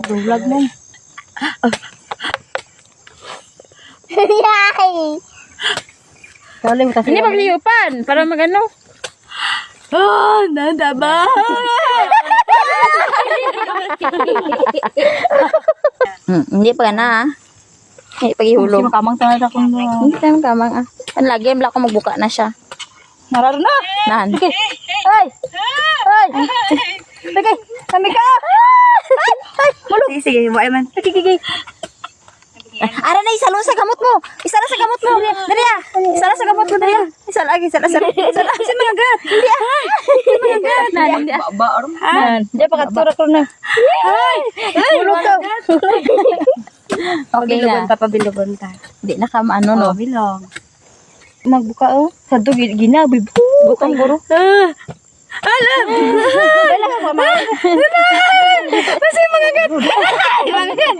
Vlog mo. Yay! Kaling kasi. Hindi pagliyupan para magano. Oh, nanda ba? Hindi pa na. Hindi paghihulog. Sino kamang tanad akong Hindi tayo kamang ah. Ang lagi ang ko magbuka na siya. nararo na. Nan. Sige. Ay! Ay! Sige, kami ka! Ay! Mulog! Sige, sige, mo ay man. Sige, sige. Ara na isalon sa gamot mo. Isa na sa gamot mo. Dali ah. Isa na sa gamot mo dali ah. Isa lagi, isa na. Isa mga gat. Hindi ah. Mga gat. Nan, hindi ah. Yan. Hindi pa katura ko na. Ay! Mulog ka. Okay na. Papabilogon ta. Hindi na ka maano no. Bilog. Magbuka oh. Sado ginabi. Butang guro. Alam! Alam ko ma. Kasi mga gat. Mga gat.